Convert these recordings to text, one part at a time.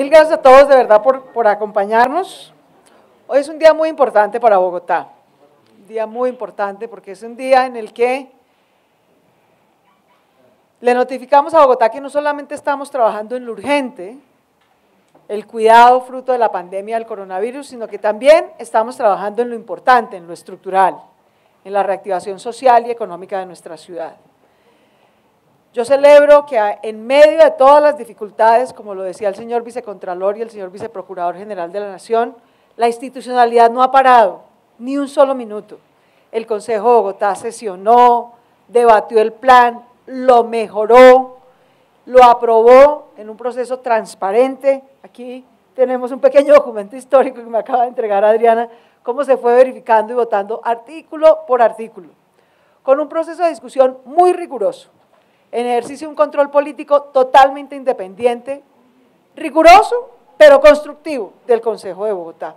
Mil gracias a todos de verdad por acompañarnos. Hoy es un día muy importante para Bogotá, un día muy importante porque es un día en el que le notificamos a Bogotá que no solamente estamos trabajando en lo urgente, el cuidado fruto de la pandemia del coronavirus, sino que también estamos trabajando en lo importante, en lo estructural, en la reactivación social y económica de nuestra ciudad. Yo celebro que en medio de todas las dificultades, como lo decía el señor vicecontralor y el señor viceprocurador general de la Nación, la institucionalidad no ha parado ni un solo minuto. El Consejo de Bogotá sesionó, debatió el plan, lo mejoró, lo aprobó en un proceso transparente. Aquí tenemos un pequeño documento histórico que me acaba de entregar Adriana, cómo se fue verificando y votando artículo por artículo, con un proceso de discusión muy riguroso, en ejercicio de un control político totalmente independiente, riguroso, pero constructivo del Consejo de Bogotá.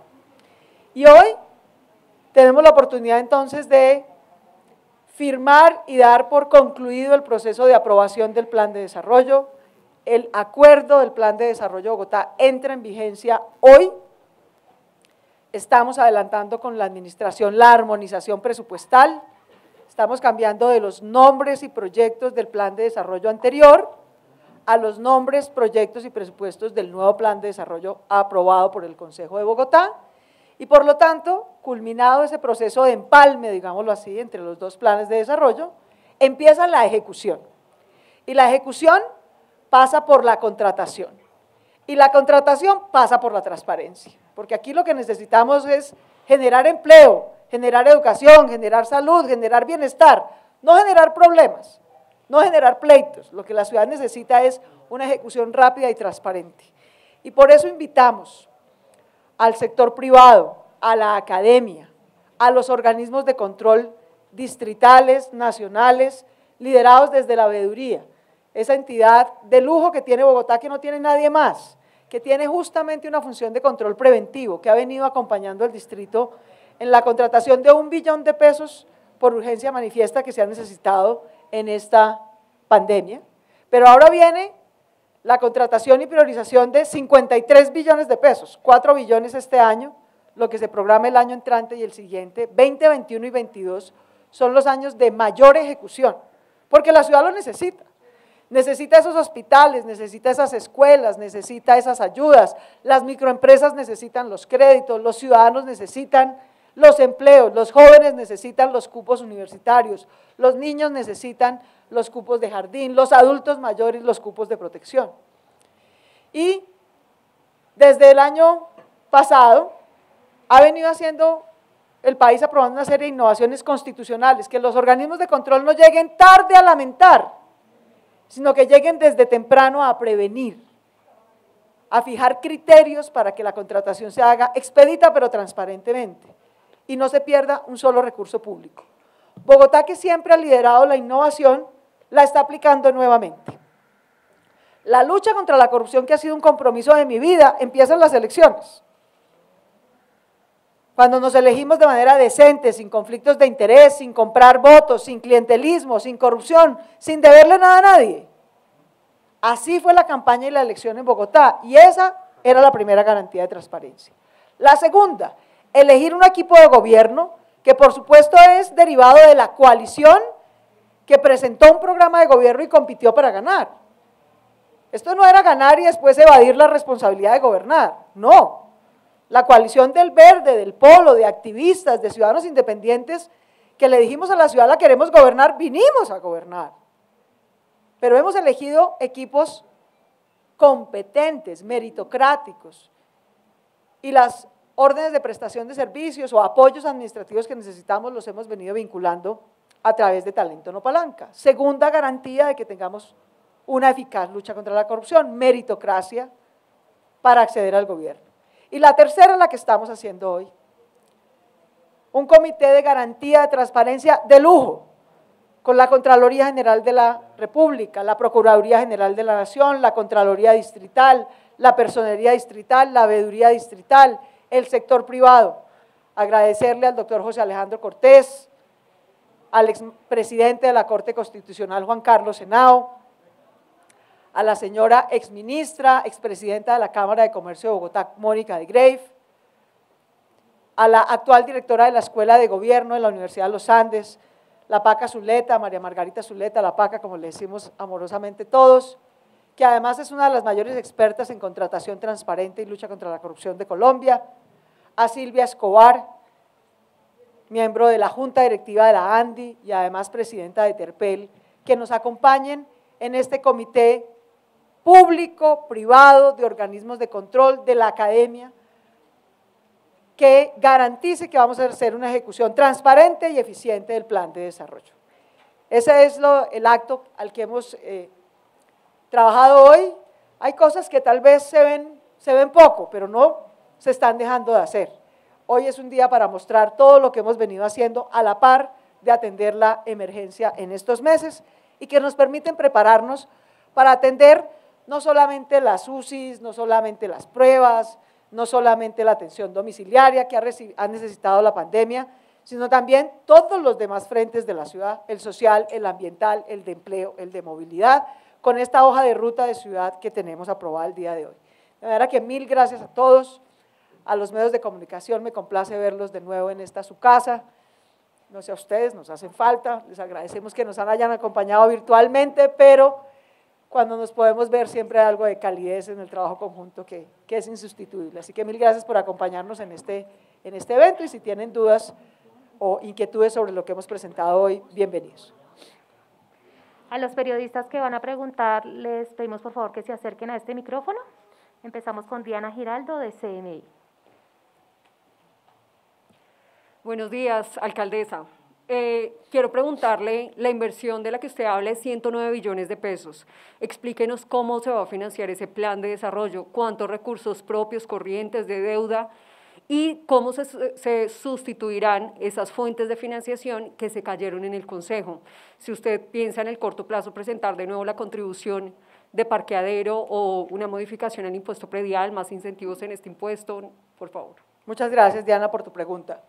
Y hoy tenemos la oportunidad entonces de firmar y dar por concluido el proceso de aprobación del Plan de Desarrollo. El acuerdo del Plan de Desarrollo de Bogotá entra en vigencia hoy. Estamos adelantando con la administración la armonización presupuestal. Estamos cambiando de los nombres y proyectos del Plan de Desarrollo anterior a los nombres, proyectos y presupuestos del nuevo Plan de Desarrollo aprobado por el Consejo de Bogotá. Y por lo tanto, culminado ese proceso de empalme, digámoslo así, entre los dos planes de desarrollo, empieza la ejecución. Y la ejecución pasa por la contratación. Y la contratación pasa por la transparencia. Porque aquí lo que necesitamos es generar empleo, generar educación, generar salud, generar bienestar, no generar problemas, no generar pleitos. Lo que la ciudad necesita es una ejecución rápida y transparente. Y por eso invitamos al sector privado, a la academia, a los organismos de control distritales, nacionales, liderados desde la veeduría, esa entidad de lujo que tiene Bogotá, que no tiene nadie más, que tiene justamente una función de control preventivo, que ha venido acompañando al distrito en la contratación de 1 billón de pesos por urgencia manifiesta que se ha necesitado en esta pandemia, pero ahora viene la contratación y priorización de 53 billones de pesos, 4 billones este año, lo que se programa el año entrante y el siguiente, 20, 21 y 22, son los años de mayor ejecución, porque la ciudad lo necesita. Necesita esos hospitales, necesita esas escuelas, necesita esas ayudas, las microempresas necesitan los créditos, los ciudadanos necesitan los empleos, los jóvenes necesitan los cupos universitarios, los niños necesitan los cupos de jardín, los adultos mayores los cupos de protección. Y desde el año pasado ha venido haciendo el país aprobando una serie de innovaciones constitucionales, que los organismos de control no lleguen tarde a lamentar, sino que lleguen desde temprano a prevenir, a fijar criterios para que la contratación se haga expedita pero transparentemente y no se pierda un solo recurso público. Bogotá, que siempre ha liderado la innovación, la está aplicando nuevamente. La lucha contra la corrupción, que ha sido un compromiso de mi vida, empieza en las elecciones. Cuando nos elegimos de manera decente, sin conflictos de interés, sin comprar votos, sin clientelismo, sin corrupción, sin deberle nada a nadie. Así fue la campaña y la elección en Bogotá, y esa era la primera garantía de transparencia. La segunda, elegir un equipo de gobierno que por supuesto es derivado de la coalición que presentó un programa de gobierno y compitió para ganar. Esto no era ganar y después evadir la responsabilidad de gobernar, no. La coalición del Verde, del Polo, de activistas, de ciudadanos independientes, que le dijimos a la ciudad la queremos gobernar, vinimos a gobernar. Pero hemos elegido equipos competentes, meritocráticos, y las órdenes de prestación de servicios o apoyos administrativos que necesitamos los hemos venido vinculando a través de talento no palanca. Segunda garantía de que tengamos una eficaz lucha contra la corrupción, meritocracia para acceder al gobierno. Y la tercera es la que estamos haciendo hoy, un comité de garantía de transparencia de lujo, con la Contraloría General de la República, la Procuraduría General de la Nación, la Contraloría Distrital, la Personería Distrital, la Veeduría Distrital, el sector privado. Agradecerle al doctor José Alejandro Cortés, al expresidente de la Corte Constitucional Juan Carlos Henao, a la señora exministra, expresidenta de la Cámara de Comercio de Bogotá, Mónica de Greiff, a la actual directora de la Escuela de Gobierno de la Universidad de los Andes, la Paca Zuleta, María Margarita Zuleta, la Paca, como le decimos amorosamente todos, que además es una de las mayores expertas en contratación transparente y lucha contra la corrupción de Colombia, a Silvia Escobar, miembro de la Junta Directiva de la ANDI y además presidenta de Terpel, que nos acompañen en este comité público, privado, de organismos de control, de la academia, que garantice que vamos a hacer una ejecución transparente y eficiente del plan de desarrollo. Ese es el acto al que hemos trabajado hoy. Hay cosas que tal vez se ven poco, pero no se están dejando de hacer. Hoy es un día para mostrar todo lo que hemos venido haciendo a la par de atender la emergencia en estos meses y que nos permiten prepararnos para atender no solamente las UCIs, no solamente las pruebas, no solamente la atención domiciliaria que ha necesitado la pandemia, sino también todos los demás frentes de la ciudad, el social, el ambiental, el de empleo, el de movilidad, con esta hoja de ruta de ciudad que tenemos aprobada el día de hoy. De manera que mil gracias a todos, a los medios de comunicación, me complace verlos de nuevo en esta su casa, no sé a ustedes, nos hacen falta, les agradecemos que nos hayan acompañado virtualmente, pero cuando nos podemos ver siempre hay algo de calidez en el trabajo conjunto que es insustituible. Así que mil gracias por acompañarnos en este evento y si tienen dudas o inquietudes sobre lo que hemos presentado hoy, bienvenidos. A los periodistas que van a preguntar, les pedimos por favor que se acerquen a este micrófono. Empezamos con Diana Giraldo de CMI. Buenos días, alcaldesa. Quiero preguntarle, la inversión de la que usted habla es 109 billones de pesos. Explíquenos cómo se va a financiar ese plan de desarrollo, cuántos recursos propios, corrientes, de deuda y cómo se sustituirán esas fuentes de financiación que se cayeron en el Consejo. Si usted piensa en el corto plazo presentar de nuevo la contribución de parqueadero o una modificación al impuesto predial, más incentivos en este impuesto, por favor. Muchas gracias, Diana, por tu pregunta.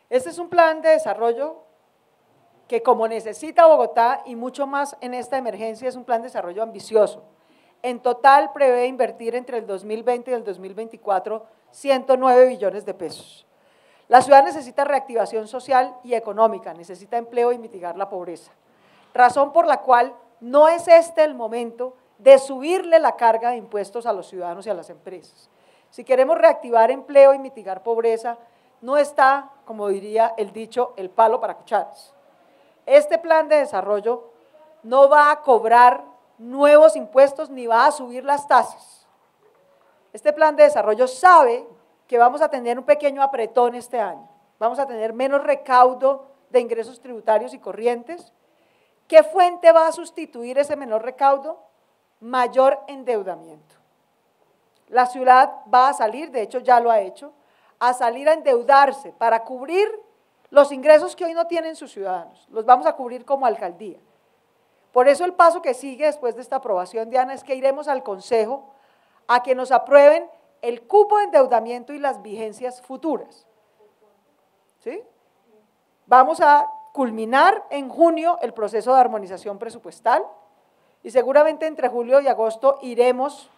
Este es un plan de desarrollo que, como necesita Bogotá y mucho más en esta emergencia, es un plan de desarrollo ambicioso. En total prevé invertir entre el 2020 y el 2024 109 billones de pesos. La ciudad necesita reactivación social y económica, necesita empleo y mitigar la pobreza. Razón por la cual no es este el momento de subirle la carga de impuestos a los ciudadanos y a las empresas. Si queremos reactivar empleo y mitigar pobreza, no está, como diría el dicho, el palo para cucharas. Este plan de desarrollo no va a cobrar nuevos impuestos ni va a subir las tasas. Este plan de desarrollo sabe que vamos a tener un pequeño apretón este año, vamos a tener menos recaudo de ingresos tributarios y corrientes. ¿Qué fuente va a sustituir ese menor recaudo? Mayor endeudamiento. La ciudad va a salir, de hecho ya lo ha hecho, a salir a endeudarse para cubrir los ingresos que hoy no tienen sus ciudadanos, los vamos a cubrir como alcaldía. Por eso el paso que sigue después de esta aprobación, Diana, es que iremos al Consejo a que nos aprueben el cupo de endeudamiento y las vigencias futuras. ¿Sí? Vamos a culminar en junio el proceso de armonización presupuestal y seguramente entre julio y agosto iremos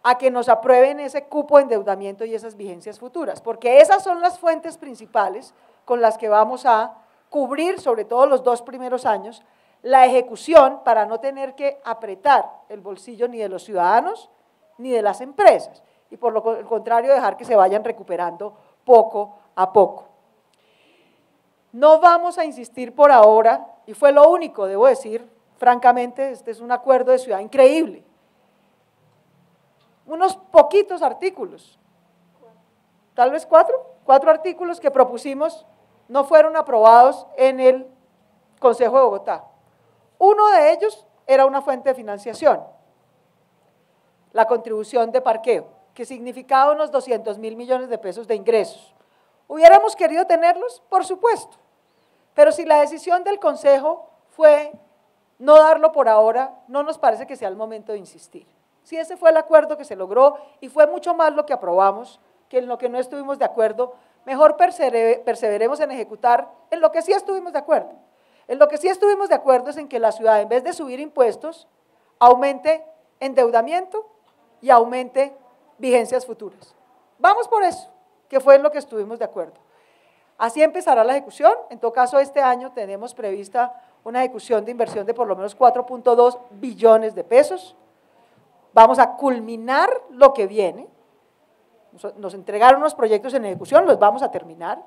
a que nos aprueben ese cupo de endeudamiento y esas vigencias futuras, porque esas son las fuentes principales con las que vamos a cubrir, sobre todo los 2 primeros años, la ejecución para no tener que apretar el bolsillo ni de los ciudadanos ni de las empresas, y por lo contrario dejar que se vayan recuperando poco a poco. No vamos a insistir por ahora, y fue lo único, debo decir, francamente, este es un acuerdo de ciudad increíble. Unos poquitos artículos, tal vez 4 artículos que propusimos no fueron aprobados en el Consejo de Bogotá. Uno de ellos era una fuente de financiación, la contribución de parqueo, que significaba unos 200.000 millones de pesos de ingresos. ¿Hubiéramos querido tenerlos? Por supuesto, pero si la decisión del Consejo fue no darlo por ahora, no nos parece que sea el momento de insistir. Si ese fue el acuerdo que se logró y fue mucho más lo que aprobamos que en lo que no estuvimos de acuerdo, mejor perseveremos en ejecutar en lo que sí estuvimos de acuerdo. En lo que sí estuvimos de acuerdo es en que la ciudad, en vez de subir impuestos, aumente endeudamiento y aumente vigencias futuras. Vamos por eso, que fue en lo que estuvimos de acuerdo. Así empezará la ejecución. En todo caso, este año tenemos prevista una ejecución de inversión de por lo menos 4.2 billones de pesos. Vamos a culminar lo que viene. Nos entregaron unos proyectos en ejecución, los vamos a terminar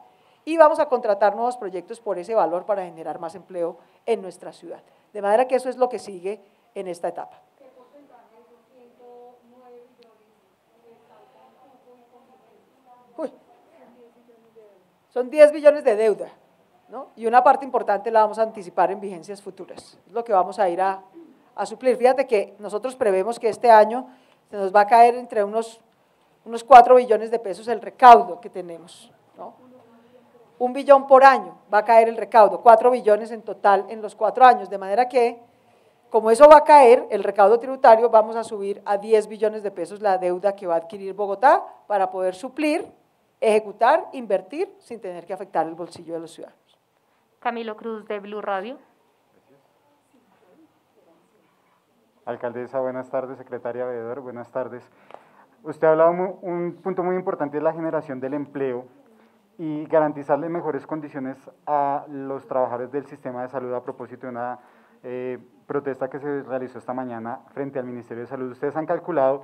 y vamos a contratar nuevos proyectos por ese valor para generar más empleo en nuestra ciudad. De manera que eso es lo que sigue en esta etapa. ¿Qué porcentaje de esos 109 billones saltan cupo y contingencia? Uy, son 10 billones de deuda, ¿no? Y una parte importante la vamos a anticipar en vigencias futuras, es lo que vamos a ir a suplir. Fíjate que nosotros prevemos que este año se nos va a caer entre unos 4 billones de pesos el recaudo que tenemos, ¿no? 1 billón por año va a caer el recaudo, 4 billones en total en los 4 años, de manera que, como eso va a caer, el recaudo tributario, vamos a subir a 10 billones de pesos la deuda que va a adquirir Bogotá para poder suplir, ejecutar, invertir, sin tener que afectar el bolsillo de los ciudadanos. Camilo Cruz, de Blue Radio. Alcaldesa, buenas tardes. Secretaria Veedor, buenas tardes. Usted ha hablado un punto muy importante de la generación del empleo y garantizarle mejores condiciones a los trabajadores del sistema de salud a propósito de una protesta que se realizó esta mañana frente al Ministerio de Salud. ¿Ustedes han calculado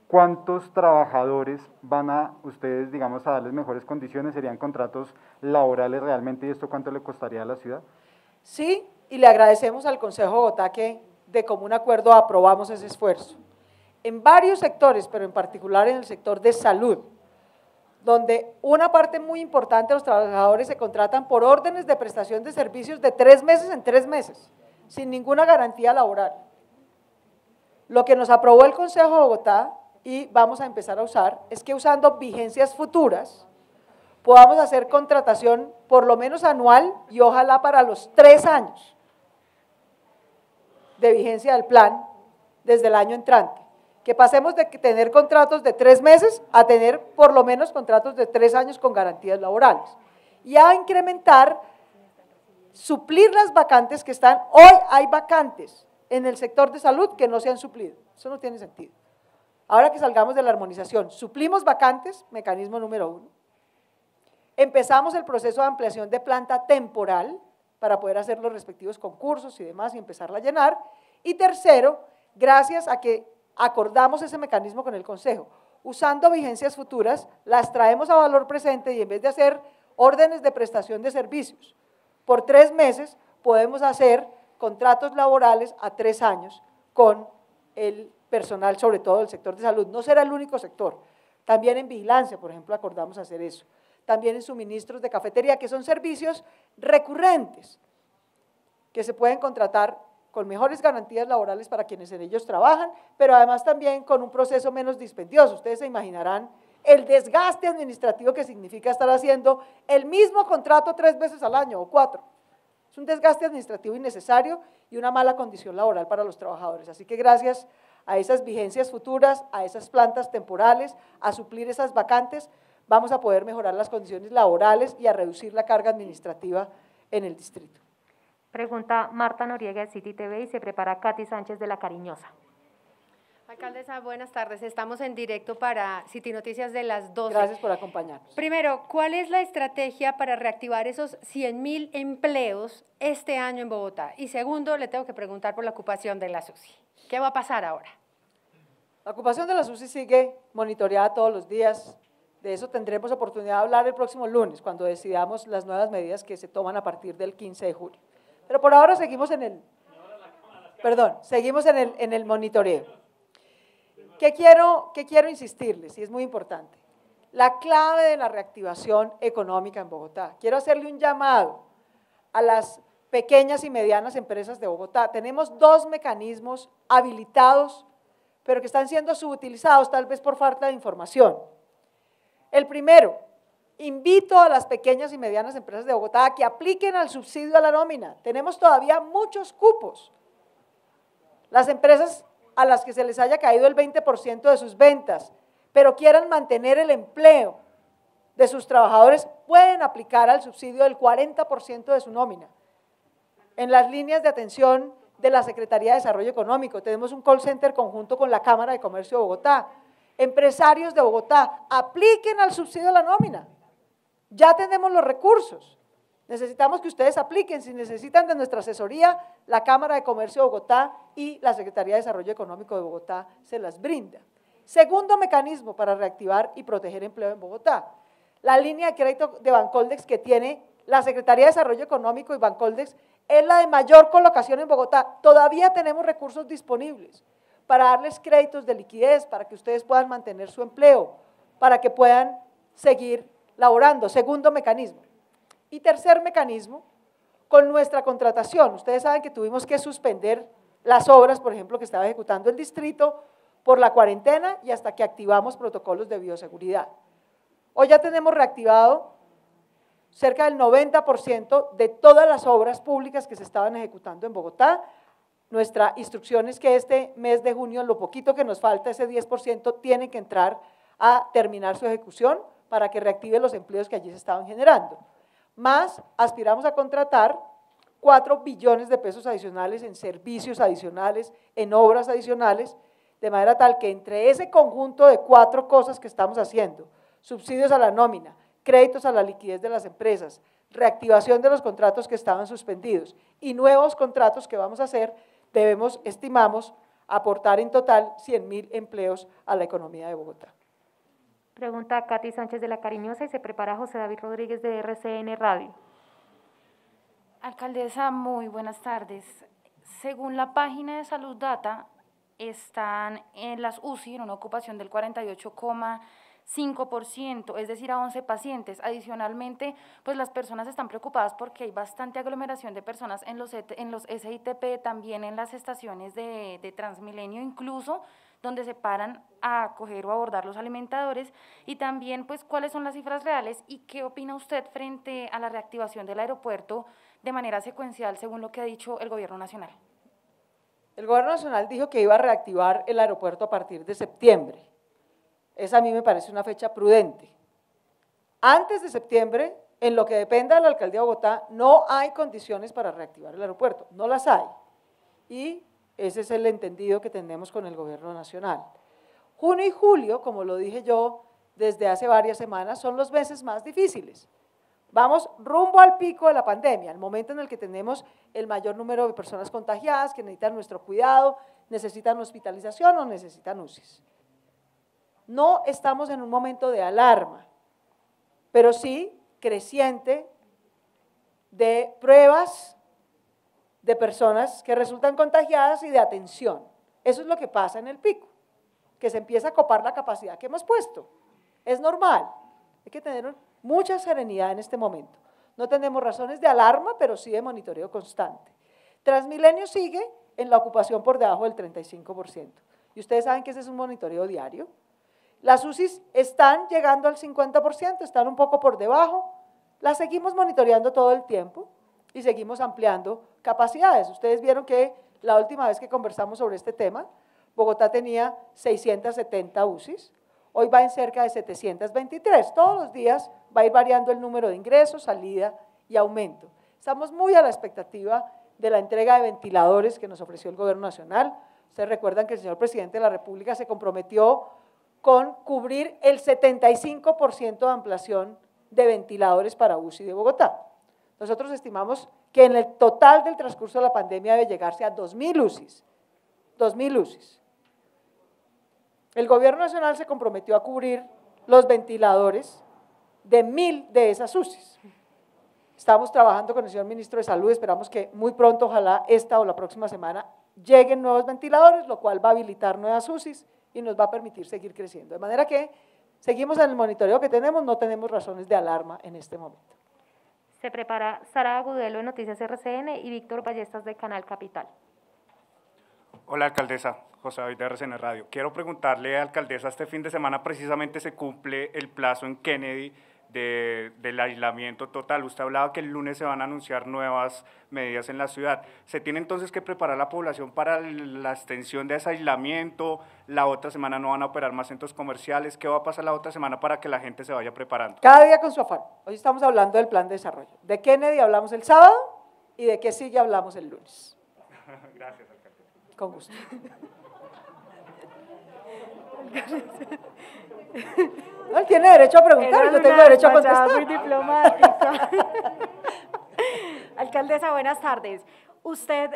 cuántos trabajadores van a ustedes, digamos, a darles mejores condiciones? ¿Serían contratos laborales realmente? ¿Y esto cuánto le costaría a la ciudad? Sí, y le agradecemos al Consejo de Bogotá que de común acuerdo aprobamos ese esfuerzo. En varios sectores, pero en particular en el sector de salud, donde una parte muy importante de los trabajadores se contratan por órdenes de prestación de servicios de 3 meses en 3 meses, sin ninguna garantía laboral. Lo que nos aprobó el Consejo de Bogotá y vamos a empezar a usar es que usando vigencias futuras podamos hacer contratación por lo menos anual y ojalá para los 3 años de vigencia del plan desde el año entrante. Que pasemos de tener contratos de 3 meses a tener por lo menos contratos de 3 años con garantías laborales. Y a incrementar, suplir las vacantes que están, hoy hay vacantes en el sector de salud que no se han suplido, eso no tiene sentido. Ahora que salgamos de la armonización, suplimos vacantes, mecanismo número 1, empezamos el proceso de ampliación de planta temporal para poder hacer los respectivos concursos y demás y empezarla a llenar, y tercero, gracias a que acordamos ese mecanismo con el Consejo, usando vigencias futuras, las traemos a valor presente y en vez de hacer órdenes de prestación de servicios por 3 meses, podemos hacer contratos laborales a 3 años con el personal, sobre todo del sector de salud. No será el único sector, también en vigilancia, por ejemplo, acordamos hacer eso, también en suministros de cafetería, que son servicios recurrentes, que se pueden contratar con mejores garantías laborales para quienes en ellos trabajan, pero además también con un proceso menos dispendioso. Ustedes se imaginarán el desgaste administrativo que significa estar haciendo el mismo contrato 3 veces al año o 4. Es un desgaste administrativo innecesario y una mala condición laboral para los trabajadores. Así que gracias a esas vigencias futuras, a esas plantas temporales, a suplir esas vacantes, vamos a poder mejorar las condiciones laborales y a reducir la carga administrativa en el distrito. Pregunta Marta Noriega de City TV y se prepara Katy Sánchez de La Cariñosa. Alcaldesa, buenas tardes. Estamos en directo para City Noticias de las 12. Gracias por acompañarnos. Primero, ¿cuál es la estrategia para reactivar esos 100.000 empleos este año en Bogotá? Y segundo, le tengo que preguntar por la ocupación de la SUSI. ¿Qué va a pasar ahora? La ocupación de la SUSI sigue monitoreada todos los días. De eso tendremos oportunidad de hablar el próximo lunes, cuando decidamos las nuevas medidas que se toman a partir del 15 de julio. Pero por ahora seguimos en el monitoreo. ¿Qué quiero insistirles? Y es muy importante. La clave de la reactivación económica en Bogotá. Quiero hacerle un llamado a las pequeñas y medianas empresas de Bogotá. Tenemos 2 mecanismos habilitados, pero que están siendo subutilizados, tal vez por falta de información. El primero, invito a las pequeñas y medianas empresas de Bogotá a que apliquen al subsidio a la nómina. Tenemos todavía muchos cupos. Las empresas a las que se les haya caído el 20% de sus ventas, pero quieran mantener el empleo de sus trabajadores, pueden aplicar al subsidio del 40% de su nómina. En las líneas de atención de la Secretaría de Desarrollo Económico, tenemos un call center conjunto con la Cámara de Comercio de Bogotá. Empresarios de Bogotá, apliquen al subsidio a la nómina, ya tenemos los recursos, necesitamos que ustedes apliquen, si necesitan de nuestra asesoría, la Cámara de Comercio de Bogotá y la Secretaría de Desarrollo Económico de Bogotá se las brinda. Segundo mecanismo para reactivar y proteger empleo en Bogotá, la línea de crédito de Bancoldex que tiene la Secretaría de Desarrollo Económico y Bancoldex es la de mayor colocación en Bogotá, todavía tenemos recursos disponibles para darles créditos de liquidez, para que ustedes puedan mantener su empleo, para que puedan seguir laborando. Segundo mecanismo. Y tercer mecanismo, con nuestra contratación. Ustedes saben que tuvimos que suspender las obras, por ejemplo, que estaba ejecutando el distrito por la cuarentena y hasta que activamos protocolos de bioseguridad. Hoy ya tenemos reactivado cerca del 90% de todas las obras públicas que se estaban ejecutando en Bogotá. Nuestra instrucción es que este mes de junio, lo poquito que nos falta, ese 10%, tiene que entrar a terminar su ejecución para que reactive los empleos que allí se estaban generando. Más, aspiramos a contratar 4 billones de pesos adicionales en servicios adicionales, en obras adicionales, de manera tal que entre ese conjunto de 4 cosas que estamos haciendo, subsidios a la nómina, créditos a la liquidez de las empresas, reactivación de los contratos que estaban suspendidos y nuevos contratos que vamos a hacer, estimamos, aportar en total 100.000 empleos a la economía de Bogotá. Pregunta Katy Sánchez de la Cariñosa y se prepara José David Rodríguez de RCN Radio. Alcaldesa, muy buenas tardes. Según la página de Salud Data, están en las UCI en una ocupación del 48,5%, es decir, a 11 pacientes. Adicionalmente, pues las personas están preocupadas porque hay bastante aglomeración de personas en los SITP, también en las estaciones de Transmilenio, incluso donde se paran a acoger o abordar los alimentadores, y también pues cuáles son las cifras reales y qué opina usted frente a la reactivación del aeropuerto de manera secuencial según lo que ha dicho el Gobierno Nacional. El Gobierno Nacional dijo que iba a reactivar el aeropuerto a partir de septiembre. Esa a mí me parece una fecha prudente. Antes de septiembre, en lo que dependa de la Alcaldía de Bogotá, no hay condiciones para reactivar el aeropuerto, no las hay. Y ese es el entendido que tenemos con el Gobierno Nacional. Junio y julio, como lo dije yo desde hace varias semanas, son los meses más difíciles. Vamos rumbo al pico de la pandemia, el momento en el que tenemos el mayor número de personas contagiadas que necesitan nuestro cuidado, necesitan hospitalización o necesitan UCIs. No estamos en un momento de alarma, pero sí creciente de pruebas de personas que resultan contagiadas y de atención. Eso es lo que pasa en el pico, que se empieza a copar la capacidad que hemos puesto. Es normal, hay que tener mucha serenidad en este momento. No tenemos razones de alarma, pero sí de monitoreo constante. Transmilenio sigue en la ocupación por debajo del 35%. Y ustedes saben que ese es un monitoreo diario. Las UCIs están llegando al 50%, están un poco por debajo. Las seguimos monitoreando todo el tiempo y seguimos ampliando capacidades. Ustedes vieron que la última vez que conversamos sobre este tema, Bogotá tenía 670 UCIs, hoy va en cerca de 723. Todos los días va a ir variando el número de ingresos, salida y aumento. Estamos muy a la expectativa de la entrega de ventiladores que nos ofreció el Gobierno Nacional. Ustedes recuerdan que el señor Presidente de la República se comprometió con cubrir el 75% de ampliación de ventiladores para UCI de Bogotá. Nosotros estimamos que en el total del transcurso de la pandemia debe llegarse a 2.000 UCIs. 2.000 UCIs. El Gobierno Nacional se comprometió a cubrir los ventiladores de 1.000 de esas UCIs. Estamos trabajando con el señor Ministro de Salud, esperamos que muy pronto, ojalá esta o la próxima semana, lleguen nuevos ventiladores, lo cual va a habilitar nuevas UCIs y nos va a permitir seguir creciendo. De manera que seguimos en el monitoreo que tenemos, no tenemos razones de alarma en este momento. Se prepara Sara Agudelo de Noticias RCN y Víctor Ballestas de Canal Capital. Hola, alcaldesa. José David de RCN Radio. Quiero preguntarle, alcaldesa, este fin de semana precisamente se cumple el plazo en Kennedy del aislamiento total. Usted hablaba que el lunes se van a anunciar nuevas medidas en la ciudad. ¿Se tiene entonces que preparar la población para la extensión de ese aislamiento? ¿La otra semana no van a operar más centros comerciales? ¿Qué va a pasar la otra semana para que la gente se vaya preparando? Cada día con su afán. Hoy estamos hablando del plan de desarrollo. De Kennedy hablamos el sábado y de qué sigue hablamos el lunes. Gracias, alcalde. Con gusto. No, él tiene derecho a preguntar, yo tengo derecho a contestar. Muy diplomática. Alcaldesa, buenas tardes. Usted,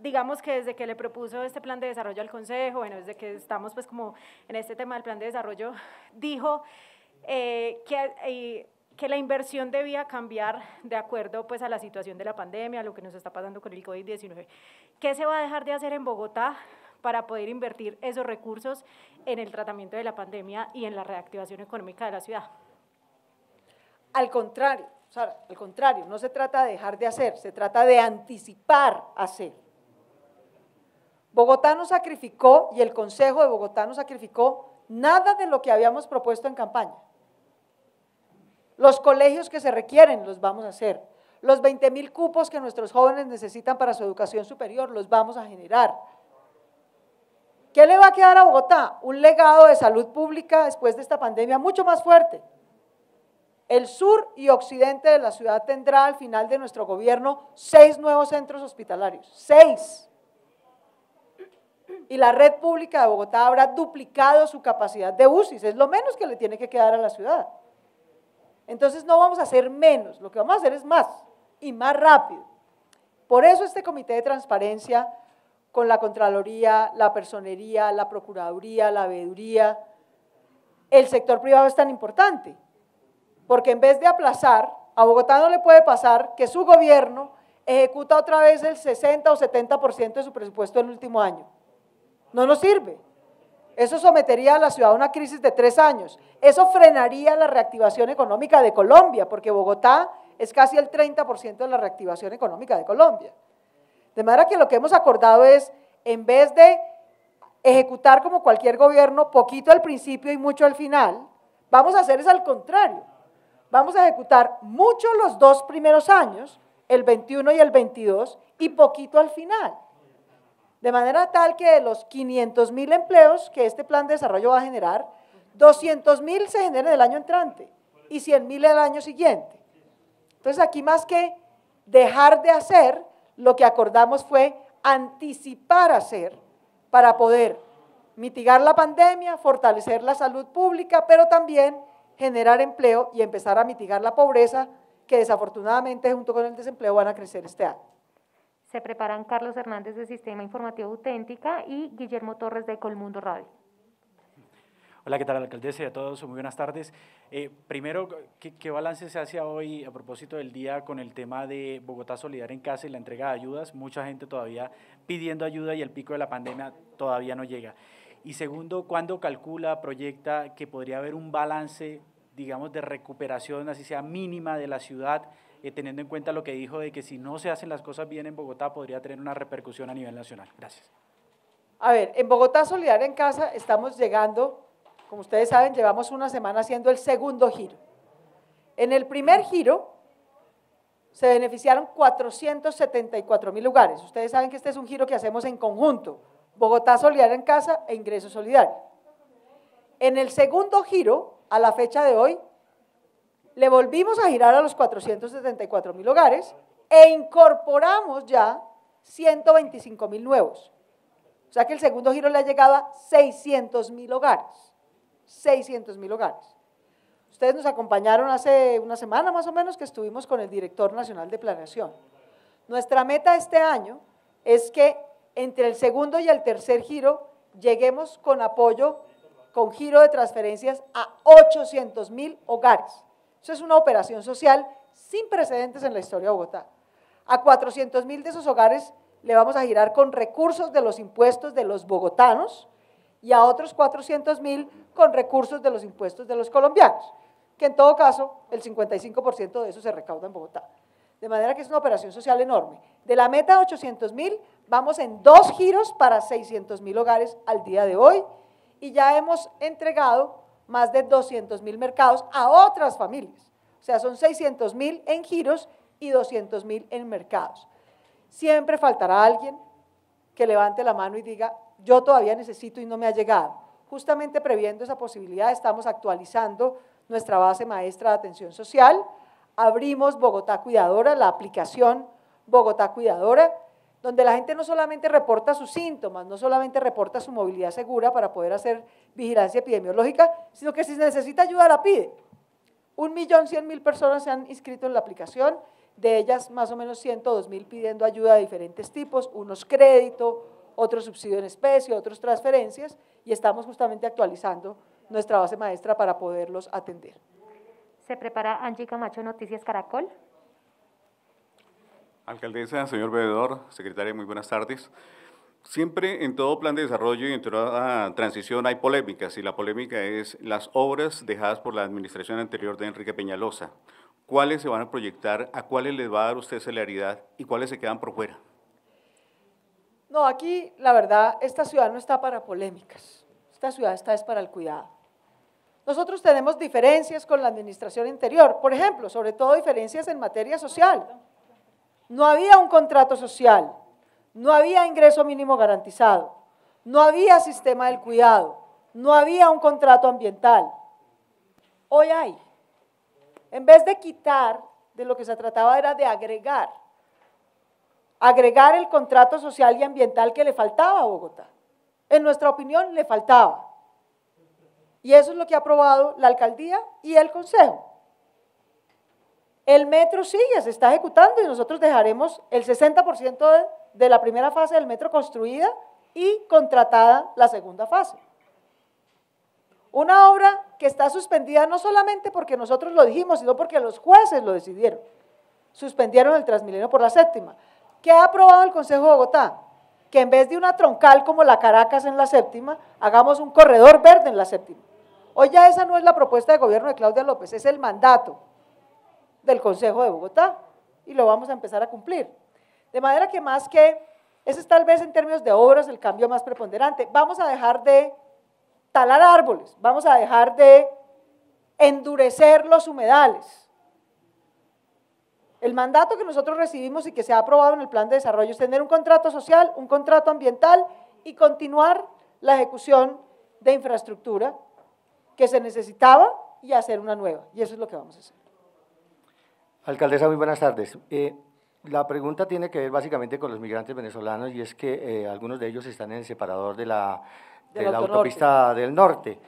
digamos que desde que le propuso este plan de desarrollo al Consejo, bueno, desde que estamos pues como en este tema del plan de desarrollo, dijo que la inversión debía cambiar de acuerdo pues a la situación de la pandemia, a lo que nos está pasando con el COVID-19. ¿Qué se va a dejar de hacer en Bogotá para poder invertir esos recursos en el tratamiento de la pandemia y en la reactivación económica de la ciudad? Al contrario, Sara, al contrario, no se trata de dejar de hacer, se trata de anticipar hacer. Bogotá no sacrificó, y el Consejo de Bogotá no sacrificó nada de lo que habíamos propuesto en campaña. Los colegios que se requieren los vamos a hacer. Los 20.000 cupos que nuestros jóvenes necesitan para su educación superior los vamos a generar. ¿Qué le va a quedar a Bogotá? Un legado de salud pública después de esta pandemia mucho más fuerte. El sur y occidente de la ciudad tendrá al final de nuestro gobierno 6 nuevos centros hospitalarios, 6. Y la red pública de Bogotá habrá duplicado su capacidad de UCIs, es lo menos que le tiene que quedar a la ciudad. Entonces no vamos a hacer menos, lo que vamos a hacer es más y más rápido. Por eso este comité de transparencia con la Contraloría, la Personería, la Procuraduría, la Veeduría, el sector privado es tan importante. Porque en vez de aplazar, a Bogotá no le puede pasar que su gobierno ejecuta otra vez el 60 o 70% de su presupuesto el último año. No nos sirve. Eso sometería a la ciudad a una crisis de 3 años. Eso frenaría la reactivación económica de Colombia, porque Bogotá es casi el 30% de la reactivación económica de Colombia. De manera que lo que hemos acordado es, en vez de ejecutar como cualquier gobierno, poquito al principio y mucho al final, vamos a hacer es al contrario. Vamos a ejecutar mucho los 2 primeros años, el 21 y el 22, y poquito al final. De manera tal que de los 500.000 empleos que este plan de desarrollo va a generar, 200.000 se generen el año entrante y 100.000 el año siguiente. Entonces aquí más que dejar de hacer, lo que acordamos fue anticipar hacer para poder mitigar la pandemia, fortalecer la salud pública, pero también generar empleo y empezar a mitigar la pobreza que desafortunadamente junto con el desempleo van a crecer este año. Se preparan Carlos Hernández de Sistema Informativo Auténtica y Guillermo Torres de Colmundo Radio. Hola, ¿qué tal, alcaldesa? Y a todos, muy buenas tardes. Primero, ¿qué balance se hace hoy a propósito del día con el tema de Bogotá Solidaria en Casa y la entrega de ayudas? Mucha gente todavía pidiendo ayuda y el pico de la pandemia todavía no llega. Y segundo, ¿cuándo calcula, proyecta que podría haber un balance, digamos, de recuperación, así sea mínima, de la ciudad, teniendo en cuenta lo que dijo de que si no se hacen las cosas bien en Bogotá podría tener una repercusión a nivel nacional? Gracias. A ver, en Bogotá Solidaria en Casa estamos llegando, como ustedes saben, llevamos una semana haciendo el segundo giro. En el primer giro se beneficiaron 474.000 hogares. Ustedes saben que este es un giro que hacemos en conjunto, Bogotá Solidaria en Casa e Ingreso Solidario. En el segundo giro, a la fecha de hoy, le volvimos a girar a los 474.000 hogares e incorporamos ya 125.000 nuevos. O sea que el segundo giro le ha llegado a 600.000 hogares. 600.000 hogares. Ustedes nos acompañaron hace una semana más o menos que estuvimos con el director nacional de planeación. Nuestra meta este año es que entre el segundo y el tercer giro lleguemos con apoyo, con giro de transferencias a 800.000 hogares. Eso es una operación social sin precedentes en la historia de Bogotá. A 400.000 de esos hogares le vamos a girar con recursos de los impuestos de los bogotanos y a otros 400.000 con recursos de los impuestos de los colombianos, que en todo caso el 55% de eso se recauda en Bogotá. De manera que es una operación social enorme. De la meta de 800.000 vamos en 2 giros para 600.000 hogares al día de hoy y ya hemos entregado más de 200.000 mercados a otras familias. O sea, son 600.000 en giros y 200.000 en mercados. Siempre faltará alguien que levante la mano y diga, yo todavía necesito y no me ha llegado. Justamente previendo esa posibilidad, estamos actualizando nuestra base maestra de atención social. Abrimos Bogotá Cuidadora, la aplicación Bogotá Cuidadora, donde la gente no solamente reporta sus síntomas, no solamente reporta su movilidad segura para poder hacer vigilancia epidemiológica, sino que si necesita ayuda la pide. 1.100.000 personas se han inscrito en la aplicación, de ellas más o menos 102.000 pidiendo ayuda de diferentes tipos, unos crédito, otros subsidio en especie, otros transferencias, y estamos justamente actualizando nuestra base maestra para poderlos atender. Se prepara Angie Camacho, Noticias Caracol. Alcaldesa, señor veedor, secretaria, muy buenas tardes. Siempre en todo plan de desarrollo y en toda transición hay polémicas, y la polémica es las obras dejadas por la administración anterior de Enrique Peñalosa. ¿Cuáles se van a proyectar, a cuáles les va a dar usted celeridad y cuáles se quedan por fuera? No, aquí la verdad, esta ciudad no está para polémicas, esta ciudad es para el cuidado. Nosotros tenemos diferencias con la administración anterior, por ejemplo, sobre todo diferencias en materia social. No había un contrato social, no había ingreso mínimo garantizado, no había sistema del cuidado, no había un contrato ambiental. Hoy hay. En vez de quitar, de lo que se trataba era de agregar el contrato social y ambiental que le faltaba a Bogotá. En nuestra opinión, le faltaba. Y eso es lo que ha aprobado la alcaldía y el consejo. El metro sigue, se está ejecutando y nosotros dejaremos el 60% de la primera fase del metro construida y contratada la segunda fase. Una obra que está suspendida no solamente porque nosotros lo dijimos, sino porque los jueces lo decidieron. Suspendieron el Transmilenio por la séptima. ¿Qué ha aprobado el Consejo de Bogotá? Que en vez de una troncal como la Caracas en la séptima, hagamos un corredor verde en la séptima. Hoy ya esa no es la propuesta de gobierno de Claudia López, es el mandato del Consejo de Bogotá y lo vamos a empezar a cumplir. De manera que más que, ese es tal vez en términos de obras el cambio más preponderante, vamos a dejar de talar árboles, vamos a dejar de endurecer los humedales. El mandato que nosotros recibimos y que se ha aprobado en el plan de desarrollo es tener un contrato social, un contrato ambiental y continuar la ejecución de infraestructura que se necesitaba y hacer una nueva, y eso es lo que vamos a hacer. Alcaldesa, muy buenas tardes. La pregunta tiene que ver básicamente con los migrantes venezolanos y es que algunos de ellos están en el separador de la autopista del norte.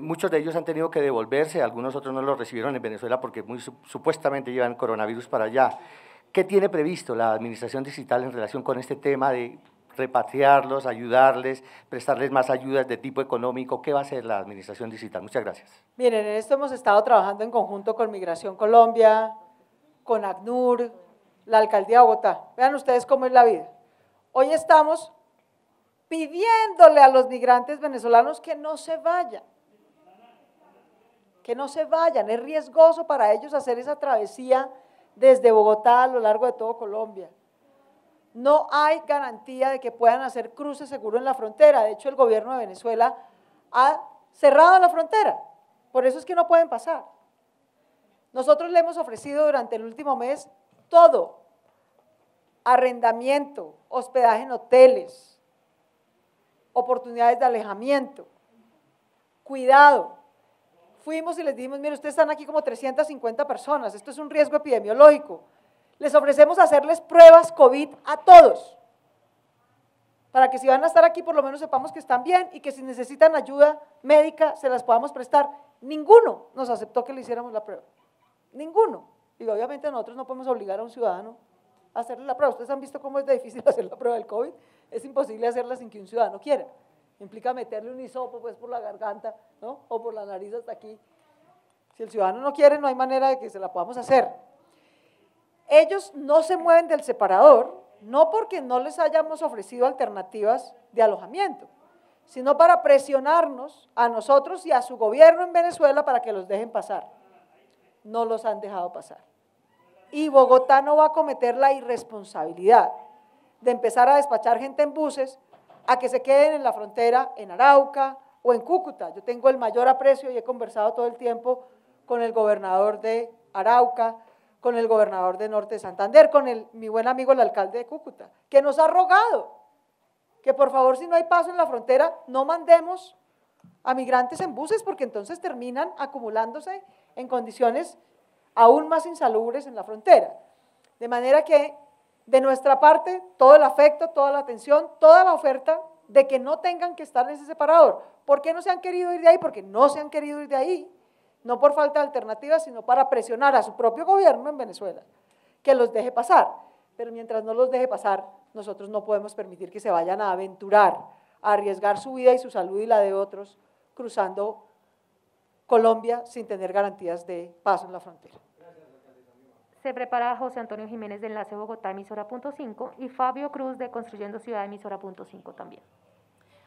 Muchos de ellos han tenido que devolverse, algunos otros no los recibieron en Venezuela porque supuestamente llevan coronavirus para allá. ¿Qué tiene previsto la administración distrital en relación con este tema de repatriarlos, ayudarles, prestarles más ayudas de tipo económico? ¿Qué va a hacer la administración distrital? Muchas gracias. Miren, en esto hemos estado trabajando en conjunto con Migración Colombia, con ACNUR, la Alcaldía de Bogotá. Vean ustedes cómo es la vida. Hoy estamos pidiéndole a los migrantes venezolanos que no se vayan. Que no se vayan, es riesgoso para ellos hacer esa travesía desde Bogotá a lo largo de todo Colombia. No hay garantía de que puedan hacer cruces seguros en la frontera. De hecho, el gobierno de Venezuela ha cerrado la frontera, por eso es que no pueden pasar. Nosotros le hemos ofrecido durante el último mes todo, arrendamiento, hospedaje en hoteles, oportunidades de alejamiento, cuidado. Fuimos y les dijimos, mire, ustedes están aquí como 350 personas, esto es un riesgo epidemiológico. Les ofrecemos hacerles pruebas COVID a todos, para que si van a estar aquí por lo menos sepamos que están bien y que si necesitan ayuda médica se las podamos prestar. Ninguno nos aceptó que le hiciéramos la prueba, ninguno. Y obviamente nosotros no podemos obligar a un ciudadano a hacerle la prueba. Ustedes han visto cómo es de difícil hacer la prueba del COVID, es imposible hacerla sin que un ciudadano quiera. Implica meterle un hisopo pues por la garganta, ¿no? O por la nariz hasta aquí. Si el ciudadano no quiere, no hay manera de que se la podamos hacer. Ellos no se mueven del separador, no porque no les hayamos ofrecido alternativas de alojamiento, sino para presionarnos a nosotros y a su gobierno en Venezuela para que los dejen pasar. No los han dejado pasar. Y Bogotá no va a cometer la irresponsabilidad de empezar a despachar gente en buses a que se queden en la frontera en Arauca o en Cúcuta. Yo tengo el mayor aprecio y he conversado todo el tiempo con el gobernador de Arauca, con el gobernador de Norte de Santander, con mi buen amigo el alcalde de Cúcuta, que nos ha rogado que por favor si no hay paso en la frontera no mandemos a migrantes en buses porque entonces terminan acumulándose en condiciones aún más insalubres en la frontera. De manera que De nuestra parte, todo el afecto, toda la atención, toda la oferta de que no tengan que estar en ese separador. ¿Por qué no se han querido ir de ahí? Porque no se han querido ir de ahí, no por falta de alternativas, sino para presionar a su propio gobierno en Venezuela, que los deje pasar. Pero mientras no los deje pasar, nosotros no podemos permitir que se vayan a aventurar, a arriesgar su vida y su salud y la de otros, cruzando Colombia sin tener garantías de paso en la frontera. Se prepara José Antonio Jiménez de Enlace Bogotá, emisora punto 5, y Fabio Cruz de Construyendo Ciudad, emisora punto 5 también.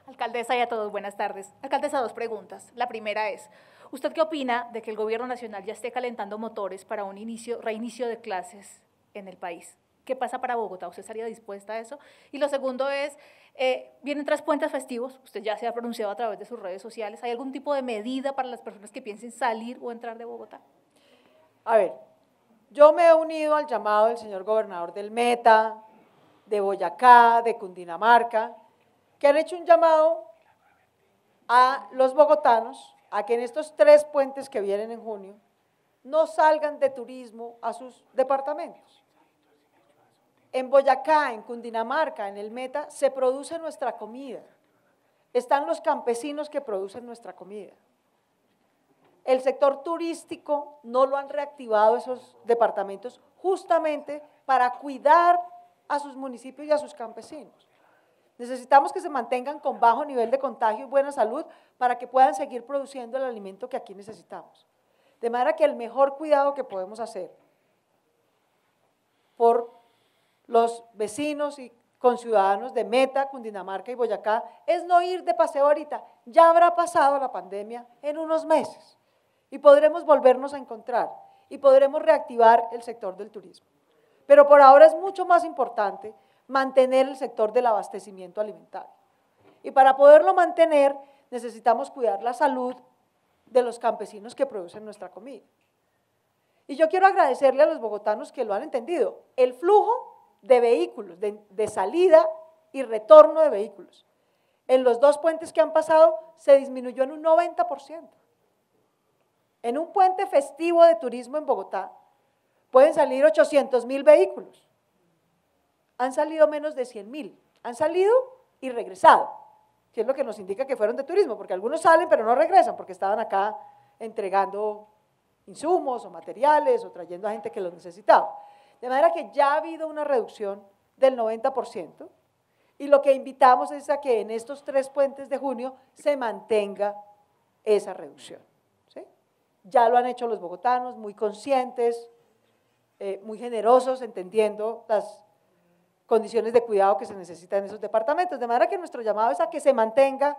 Alcaldesa y a todos, buenas tardes. Alcaldesa, dos preguntas. La primera es, ¿usted qué opina de que el gobierno nacional ya esté calentando motores para un reinicio de clases en el país? ¿Qué pasa para Bogotá? ¿Usted estaría dispuesta a eso? Y lo segundo es, vienen 3 puentes festivos, usted ya se ha pronunciado a través de sus redes sociales, ¿hay algún tipo de medida para las personas que piensen salir o entrar de Bogotá? A ver, yo me he unido al llamado del señor gobernador del Meta, de Boyacá, de Cundinamarca, que han hecho un llamado a los bogotanos a que en estos 3 puentes que vienen en junio no salgan de turismo a sus departamentos. En Boyacá, en Cundinamarca, en el Meta, se produce nuestra comida. Están los campesinos que producen nuestra comida. El sector turístico no lo han reactivado esos departamentos justamente para cuidar a sus municipios y a sus campesinos. Necesitamos que se mantengan con bajo nivel de contagio y buena salud para que puedan seguir produciendo el alimento que aquí necesitamos. De manera que el mejor cuidado que podemos hacer por los vecinos y conciudadanos de Meta, Cundinamarca y Boyacá es no ir de paseo ahorita. Ya habrá pasado la pandemia en unos meses y podremos volvernos a encontrar y podremos reactivar el sector del turismo. Pero por ahora es mucho más importante mantener el sector del abastecimiento alimentario. Y para poderlo mantener necesitamos cuidar la salud de los campesinos que producen nuestra comida. Y yo quiero agradecerle a los bogotanos que lo han entendido. El flujo de vehículos, de salida y retorno de vehículos, en los 2 puentes que han pasado se disminuyó en un 90%. En un puente festivo de turismo en Bogotá pueden salir 800.000 vehículos. Han salido menos de 100.000. Han salido y regresado, que es lo que nos indica que fueron de turismo, porque algunos salen pero no regresan porque estaban acá entregando insumos o materiales o trayendo a gente que los necesitaba. De manera que ya ha habido una reducción del 90% y lo que invitamos es a que en estos 3 puentes de junio se mantenga esa reducción. ¿Sí? Ya lo han hecho los bogotanos, muy conscientes, muy generosos, entendiendo las condiciones de cuidado que se necesitan en esos departamentos, de manera que nuestro llamado es a que se mantenga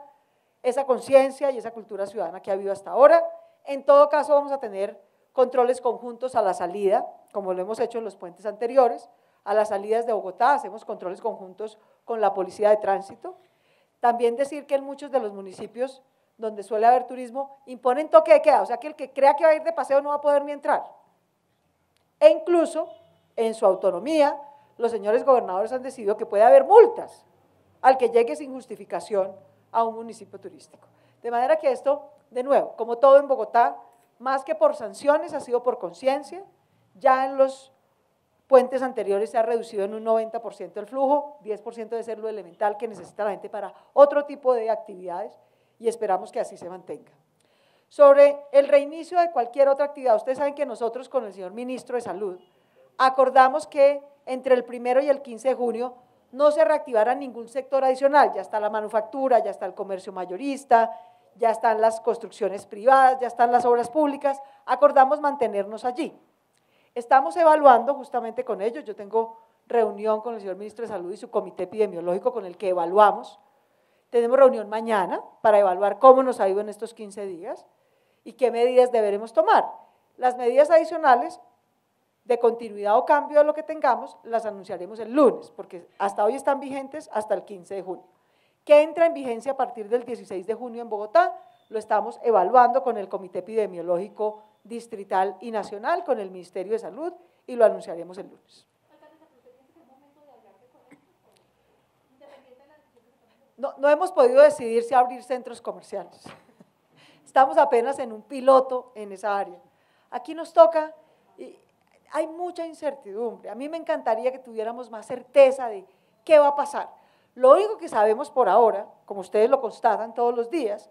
esa conciencia y esa cultura ciudadana que ha habido hasta ahora. En todo caso vamos a tener controles conjuntos a la salida, como lo hemos hecho en los puentes anteriores, a las salidas de Bogotá hacemos controles conjuntos con la policía de tránsito. También decir que en muchos de los municipios donde suele haber turismo imponen toque de queda, o sea que el que crea que va a ir de paseo no va a poder ni entrar. E incluso en su autonomía los señores gobernadores han decidido que puede haber multas al que llegue sin justificación a un municipio turístico. De manera que esto, de nuevo, como todo en Bogotá, más que por sanciones, ha sido por conciencia. Ya en los puentes anteriores se ha reducido en un 90% el flujo, 10% de ser lo elemental que necesita la gente para otro tipo de actividades y esperamos que así se mantenga. Sobre el reinicio de cualquier otra actividad, ustedes saben que nosotros con el señor Ministro de Salud acordamos que entre el 1 y el 15 de junio no se reactivara ningún sector adicional, ya está la manufactura, ya está el comercio mayorista, ya están las construcciones privadas, ya están las obras públicas, acordamos mantenernos allí. Estamos evaluando justamente con ellos, yo tengo reunión con el señor Ministro de Salud y su comité epidemiológico con el que evaluamos, tenemos reunión mañana para evaluar cómo nos ha ido en estos 15 días y qué medidas deberemos tomar. Las medidas adicionales de continuidad o cambio de lo que tengamos las anunciaremos el lunes, porque hasta hoy están vigentes hasta el 15 de junio. ¿Qué entra en vigencia a partir del 16 de junio en Bogotá? Lo estamos evaluando con el Comité Epidemiológico Distrital y Nacional, con el Ministerio de Salud, y lo anunciaremos el lunes. No hemos podido decidir si abrir centros comerciales. Estamos apenas en un piloto en esa área. Aquí nos toca, hay mucha incertidumbre. A mí me encantaría que tuviéramos más certeza de qué va a pasar. Lo único que sabemos por ahora, como ustedes lo constatan todos los días,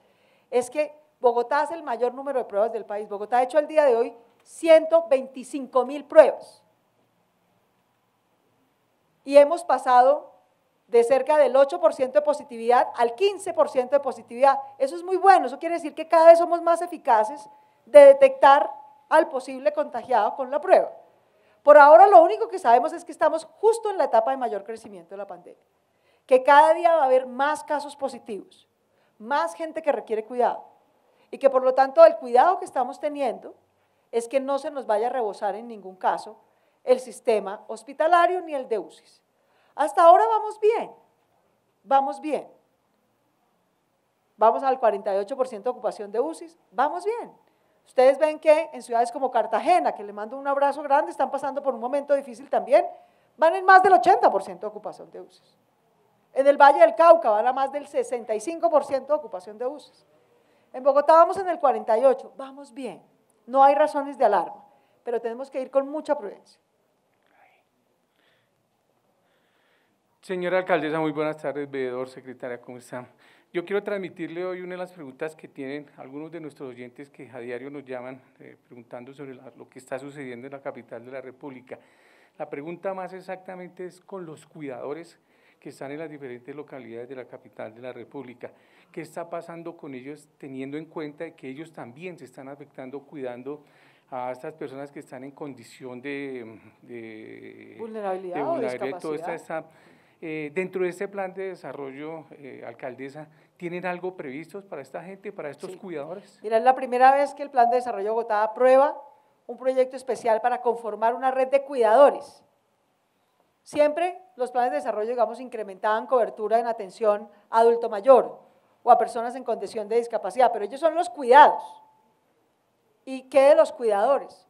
es que Bogotá hace el mayor número de pruebas del país. Bogotá ha hecho al día de hoy 125.000 pruebas. Y hemos pasado de cerca del 8% de positividad al 15% de positividad. Eso es muy bueno, eso quiere decir que cada vez somos más eficaces de detectar al posible contagiado con la prueba. Por ahora lo único que sabemos es que estamos justo en la etapa de mayor crecimiento de la pandemia, que cada día va a haber más casos positivos, más gente que requiere cuidado, y que por lo tanto el cuidado que estamos teniendo es que no se nos vaya a rebosar en ningún caso el sistema hospitalario ni el de UCIs. Hasta ahora vamos bien, vamos bien. Vamos al 48% de ocupación de UCIs, vamos bien. Ustedes ven que en ciudades como Cartagena, que le mando un abrazo grande, están pasando por un momento difícil también, van en más del 80% de ocupación de UCIs. En el Valle del Cauca van a más del 65% de ocupación de UCIs. En Bogotá vamos en el 48%, vamos bien, no hay razones de alarma, pero tenemos que ir con mucha prudencia. Señora alcaldesa, muy buenas tardes, veedor, secretaria, ¿cómo están? Yo quiero transmitirle hoy una de las preguntas que tienen algunos de nuestros oyentes que a diario nos llaman preguntando sobre lo que está sucediendo en la capital de la República. La pregunta más exactamente es con los cuidadores que están en las diferentes localidades de la capital de la República. ¿Qué está pasando con ellos teniendo en cuenta que ellos también se están afectando cuidando a estas personas que están en condición de vulnerabilidad o discapacidad? Dentro de este plan de desarrollo, alcaldesa, ¿tienen algo previsto para esta gente, para estos cuidadores? Mira, es la primera vez que el Plan de Desarrollo de Bogotá aprueba un proyecto especial para conformar una red de cuidadores. Siempre los planes de desarrollo, digamos, incrementaban cobertura en atención a adulto mayor o a personas en condición de discapacidad, pero ellos son los cuidados. ¿Y qué de los cuidadores?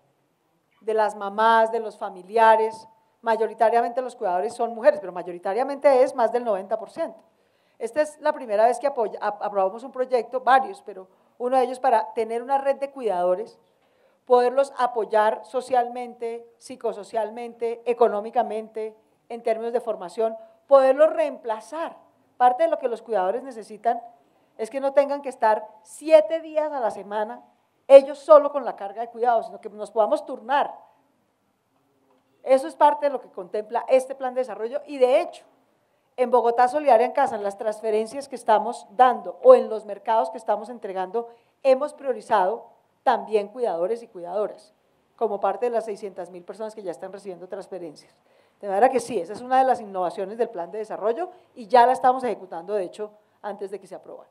De las mamás, de los familiares. Mayoritariamente los cuidadores son mujeres, pero mayoritariamente es más del 90%. Esta es la primera vez que aprobamos un proyecto, varios, pero uno de ellos para tener una red de cuidadores, poderlos apoyar socialmente, psicosocialmente, económicamente, en términos de formación, poderlos reemplazar. Parte de lo que los cuidadores necesitan es que no tengan que estar 7 días a la semana ellos solo con la carga de cuidados, sino que nos podamos turnar. Eso es parte de lo que contempla este plan de desarrollo y de hecho, en Bogotá Solidaria en Casa, en las transferencias que estamos dando o en los mercados que estamos entregando, hemos priorizado también cuidadores y cuidadoras, como parte de las 600.000 personas que ya están recibiendo transferencias. De manera que sí, esa es una de las innovaciones del plan de desarrollo y ya la estamos ejecutando, de hecho, antes de que se apruebe.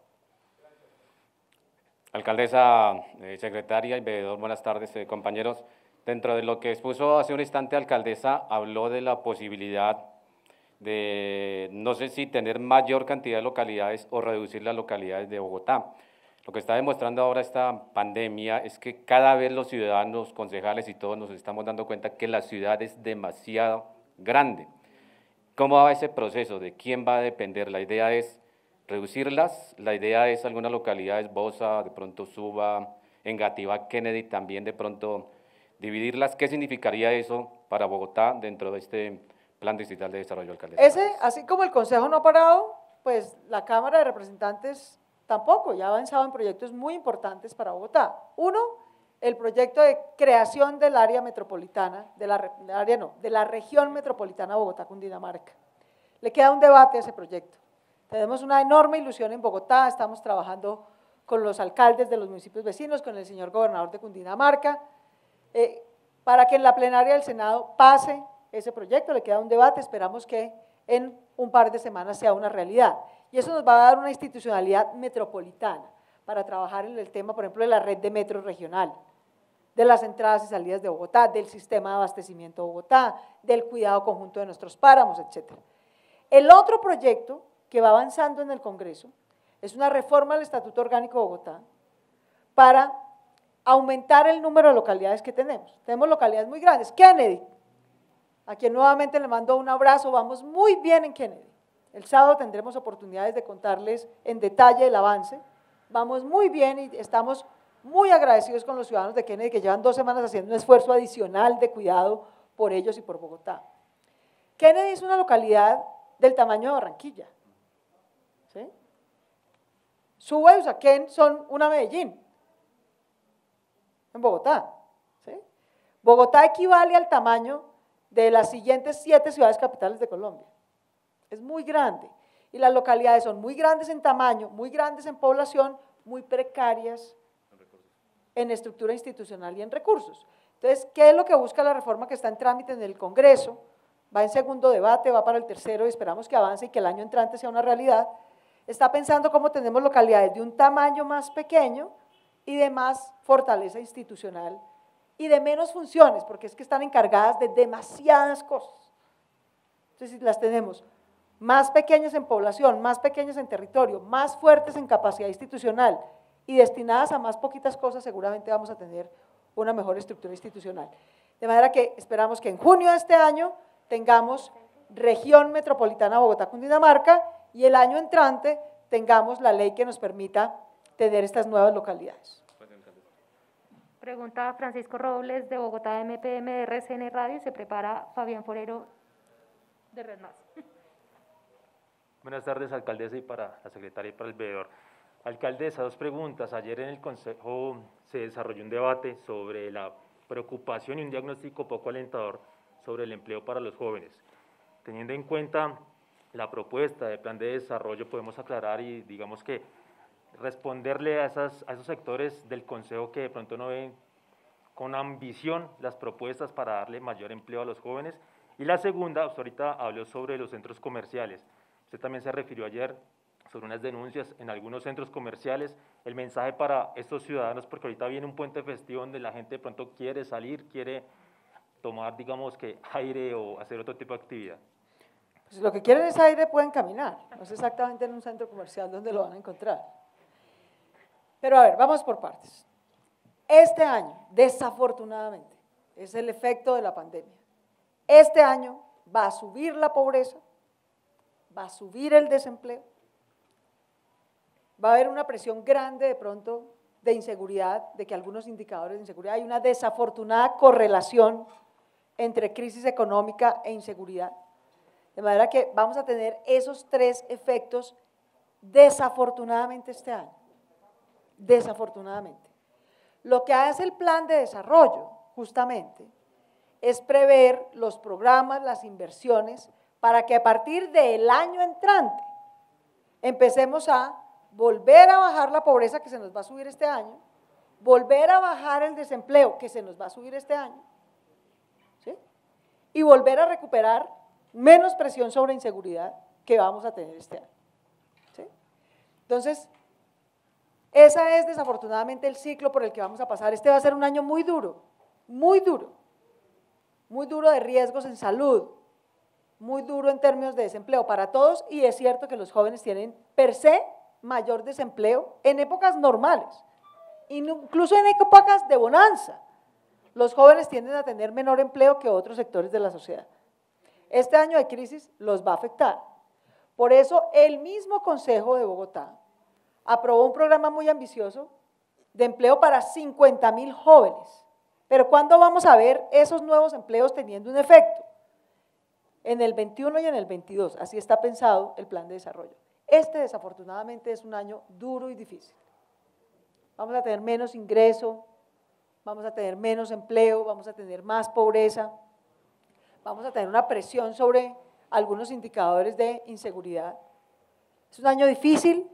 Alcaldesa, secretaria y veedor, buenas tardes, compañeros. Dentro de lo que expuso hace un instante, alcaldesa, habló de la posibilidad de, no sé si tener mayor cantidad de localidades o reducir las localidades de Bogotá. Lo que está demostrando ahora esta pandemia es que cada vez los ciudadanos, concejales y todos nos estamos dando cuenta que la ciudad es demasiado grande. ¿Cómo va ese proceso? ¿De quién va a depender? La idea es reducirlas, la idea es algunas localidades, Bosa, de pronto Suba, Engativá, Kennedy, también de pronto dividirlas. ¿Qué significaría eso para Bogotá dentro de este plan distrital de desarrollo, alcaldesa? Así como el Consejo no ha parado, pues la Cámara de Representantes tampoco, ya ha avanzado en proyectos muy importantes para Bogotá. Uno, el proyecto de creación del área metropolitana, de la región metropolitana Bogotá-Cundinamarca. Le queda un debate a ese proyecto. Tenemos una enorme ilusión en Bogotá, estamos trabajando con los alcaldes de los municipios vecinos, con el señor gobernador de Cundinamarca, para que en la plenaria del Senado pase ese proyecto. Le queda un debate, esperamos que en un par de semanas sea una realidad. Y eso nos va a dar una institucionalidad metropolitana para trabajar en el tema, por ejemplo, de la red de metros regional, de las entradas y salidas de Bogotá, del sistema de abastecimiento de Bogotá, del cuidado conjunto de nuestros páramos, etc. El otro proyecto que va avanzando en el Congreso es una reforma al Estatuto Orgánico de Bogotá para aumentar el número de localidades que tenemos. Tenemos localidades muy grandes. Kennedy, a quien nuevamente le mando un abrazo, vamos muy bien en Kennedy. El sábado tendremos oportunidades de contarles en detalle el avance. Vamos muy bien y estamos muy agradecidos con los ciudadanos de Kennedy que llevan 2 semanas haciendo un esfuerzo adicional de cuidado por ellos y por Bogotá. Kennedy es una localidad del tamaño de Barranquilla. ¿Sí? Suba y Usaquén son una Medellín en Bogotá. ¿Sí? Bogotá equivale al tamaño de las siguientes 7 ciudades capitales de Colombia. Es muy grande y las localidades son muy grandes en tamaño, muy grandes en población, muy precarias en estructura institucional y en recursos. Entonces, ¿qué es lo que busca la reforma que está en trámite en el Congreso? Va en segundo debate, va para el tercero y esperamos que avance y que el año entrante sea una realidad. Está pensando cómo tenemos localidades de un tamaño más pequeño y de más fortaleza institucional y de menos funciones, porque es que están encargadas de demasiadas cosas. Entonces, si las tenemos más pequeñas en población, más pequeñas en territorio, más fuertes en capacidad institucional y destinadas a más poquitas cosas, seguramente vamos a tener una mejor estructura institucional. De manera que esperamos que en junio de este año tengamos región metropolitana Bogotá-Cundinamarca y el año entrante tengamos la ley que nos permita tener estas nuevas localidades. Pregunta Francisco Robles de Bogotá MPM de RCN Radio y se prepara Fabián Forero de Red Más. Buenas tardes, alcaldesa, y para la secretaria y para el veedor. Alcaldesa, 2 preguntas. Ayer en el Consejo se desarrolló un debate sobre la preocupación y un diagnóstico poco alentador sobre el empleo para los jóvenes. Teniendo en cuenta la propuesta de plan de desarrollo, podemos aclarar y digamos que responderle a esos sectores del Consejo que de pronto no ven con ambición las propuestas para darle mayor empleo a los jóvenes. Y la segunda, usted ahorita habló sobre los centros comerciales. Usted también se refirió ayer sobre unas denuncias en algunos centros comerciales. El mensaje para estos ciudadanos, porque ahorita viene un puente festivo donde la gente de pronto quiere salir, quiere tomar, digamos que aire o hacer otro tipo de actividad. Pues lo que quieren es aire, pueden caminar. No es exactamente en un centro comercial donde lo van a encontrar. Pero a ver, vamos por partes. Este año, desafortunadamente, es el efecto de la pandemia. Este año va a subir la pobreza, va a subir el desempleo, va a haber una presión grande de pronto de inseguridad, de que algunos indicadores de inseguridad, hay una desafortunada correlación entre crisis económica e inseguridad. De manera que vamos a tener esos 3 efectos desafortunadamente este año. Desafortunadamente. Lo que hace el plan de desarrollo, justamente, es prever los programas, las inversiones, para que a partir del año entrante empecemos a volver a bajar la pobreza que se nos va a subir este año, volver a bajar el desempleo que se nos va a subir este año, ¿sí? Y volver a recuperar menos presión sobre inseguridad que vamos a tener este año, ¿sí? Entonces, ese es desafortunadamente el ciclo por el que vamos a pasar. Este va a ser un año muy duro, muy duro, muy duro de riesgos en salud, muy duro en términos de desempleo para todos, y es cierto que los jóvenes tienen per se mayor desempleo en épocas normales, incluso en épocas de bonanza. Los jóvenes tienden a tener menor empleo que otros sectores de la sociedad. Este año de crisis los va a afectar. Por eso el mismo Consejo de Bogotá aprobó un programa muy ambicioso de empleo para 50.000 jóvenes. Pero ¿cuándo vamos a ver esos nuevos empleos teniendo un efecto? En el 21 y en el 22, así está pensado el plan de desarrollo. Este desafortunadamente es un año duro y difícil. Vamos a tener menos ingreso, vamos a tener menos empleo, vamos a tener más pobreza, vamos a tener una presión sobre algunos indicadores de inseguridad. Es un año difícil,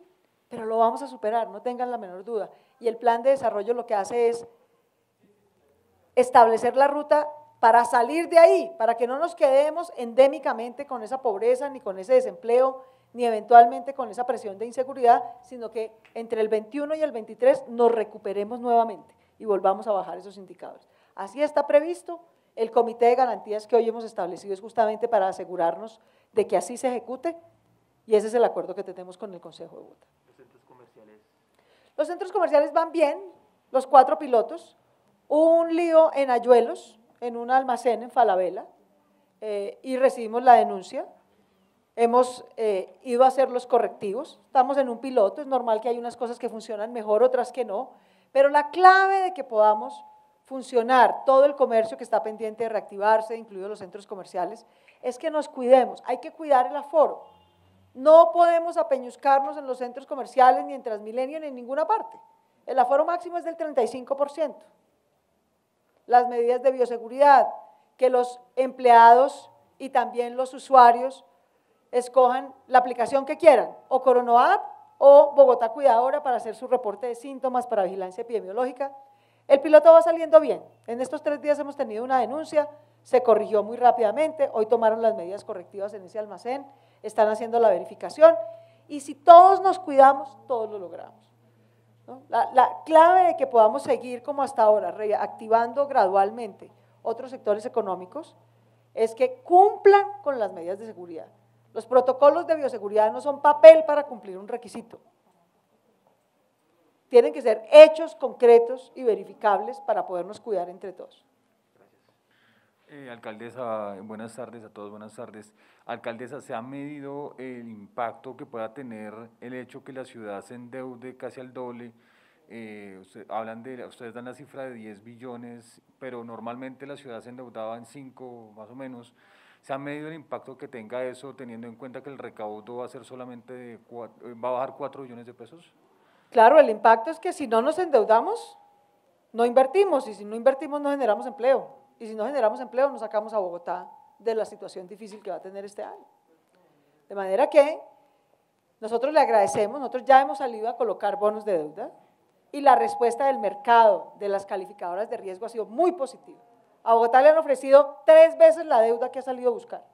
pero lo vamos a superar, no tengan la menor duda. Y el plan de desarrollo lo que hace es establecer la ruta para salir de ahí, para que no nos quedemos endémicamente con esa pobreza, ni con ese desempleo, ni eventualmente con esa presión de inseguridad, sino que entre el 21 y el 23 nos recuperemos nuevamente y volvamos a bajar esos indicadores. Así está previsto. El comité de garantías que hoy hemos establecido es justamente para asegurarnos de que así se ejecute, y ese es el acuerdo que tenemos con el Consejo de Bogotá. ¿Los centros comerciales? Los centros comerciales van bien, los 4 pilotos. Hubo un lío en Ayuelos, en un almacén en Falabella, y recibimos la denuncia. Hemos ido a hacer los correctivos, estamos en un piloto, es normal que hay unas cosas que funcionan mejor, otras que no, Pero la clave de que podamos funcionar todo el comercio que está pendiente de reactivarse, incluidos los centros comerciales, es que nos cuidemos, hay que cuidar el aforo. No podemos apeñuscarnos en los centros comerciales, ni en Transmilenio, ni en ninguna parte. El aforo máximo es del 35%. Las medidas de bioseguridad, que los empleados y también los usuarios escojan la aplicación que quieran, o CoronaApp o Bogotá Cuidadora para hacer su reporte de síntomas para vigilancia epidemiológica. El piloto va saliendo bien. En estos 3 días hemos tenido una denuncia, se corrigió muy rápidamente, hoy tomaron las medidas correctivas en ese almacén, están haciendo la verificación y si todos nos cuidamos, todos lo logramos, ¿no? La clave de que podamos seguir como hasta ahora, reactivando gradualmente otros sectores económicos, es que cumplan con las medidas de seguridad. Los protocolos de bioseguridad no son papel para cumplir un requisito. Tienen que ser hechos concretos y verificables para podernos cuidar entre todos. Alcaldesa, buenas tardes a todos, buenas tardes. Alcaldesa, ¿se ha medido el impacto que pueda tener el hecho que la ciudad se endeude casi al doble? Ustedes dan la cifra de 10 billones, pero normalmente la ciudad se endeudaba en 5 más o menos. ¿Se ha medido el impacto que tenga eso, teniendo en cuenta que el recaudo va a ser solamente va a bajar 4 billones de pesos? Claro, el impacto es que si no nos endeudamos, no invertimos, y si no invertimos no generamos empleo, y si no generamos empleo no sacamos a Bogotá de la situación difícil que va a tener este año. De manera que nosotros le agradecemos, nosotros ya hemos salido a colocar bonos de deuda, y la respuesta del mercado, de las calificadoras de riesgo ha sido muy positiva. A Bogotá le han ofrecido 3 veces la deuda que ha salido a buscar.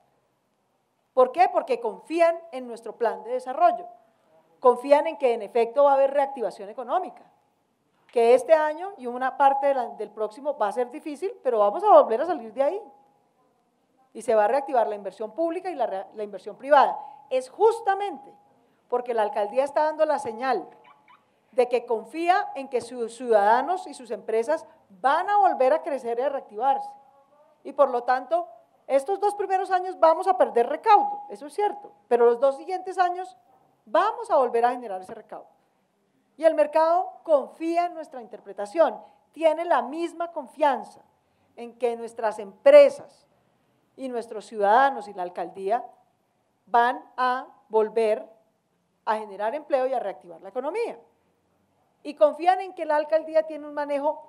¿Por qué? Porque confían en nuestro plan de desarrollo, confían en que en efecto va a haber reactivación económica, que este año y una parte del próximo va a ser difícil, pero vamos a volver a salir de ahí. Y se va a reactivar la inversión pública y la inversión privada. Es justamente porque la alcaldía está dando la señal de que confía en que sus ciudadanos y sus empresas van a volver a crecer y a reactivarse. Y por lo tanto, estos 2 primeros años vamos a perder recaudo, eso es cierto, pero los 2 siguientes años vamos a volver a generar ese recaudo. Y el mercado confía en nuestra interpretación, tiene la misma confianza en que nuestras empresas y nuestros ciudadanos y la alcaldía van a volver a generar empleo y a reactivar la economía. Y confían en que la alcaldía tiene un manejo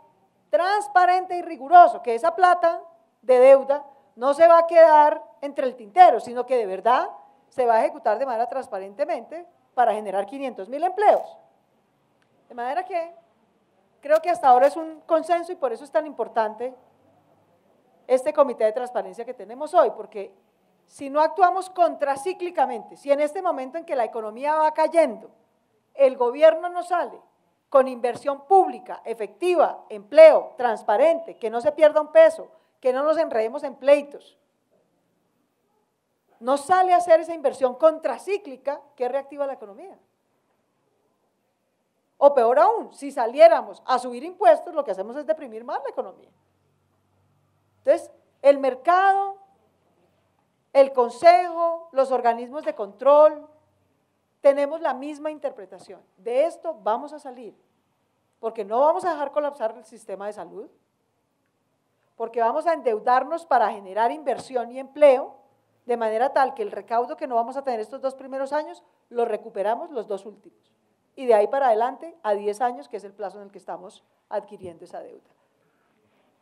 transparente y riguroso, que esa plata de deuda no se va a quedar entre el tintero, sino que de verdad se va a ejecutar de manera transparentemente para generar 500.000 empleos. De manera que creo que hasta ahora es un consenso y por eso es tan importante este comité de transparencia que tenemos hoy, porque si no actuamos contracíclicamente, si en este momento en que la economía va cayendo, el gobierno no sale con inversión pública, efectiva, empleo, transparente, que no se pierda un peso, que no nos enredemos en pleitos, no sale a hacer esa inversión contracíclica que reactiva la economía. O peor aún, si saliéramos a subir impuestos, lo que hacemos es deprimir más la economía. Entonces, el mercado, el consejo, los organismos de control, tenemos la misma interpretación. De esto vamos a salir, porque no vamos a dejar colapsar el sistema de salud, porque vamos a endeudarnos para generar inversión y empleo, de manera tal que el recaudo que no vamos a tener estos 2 primeros años, lo recuperamos los 2 últimos. Y de ahí para adelante a 10 años, que es el plazo en el que estamos adquiriendo esa deuda.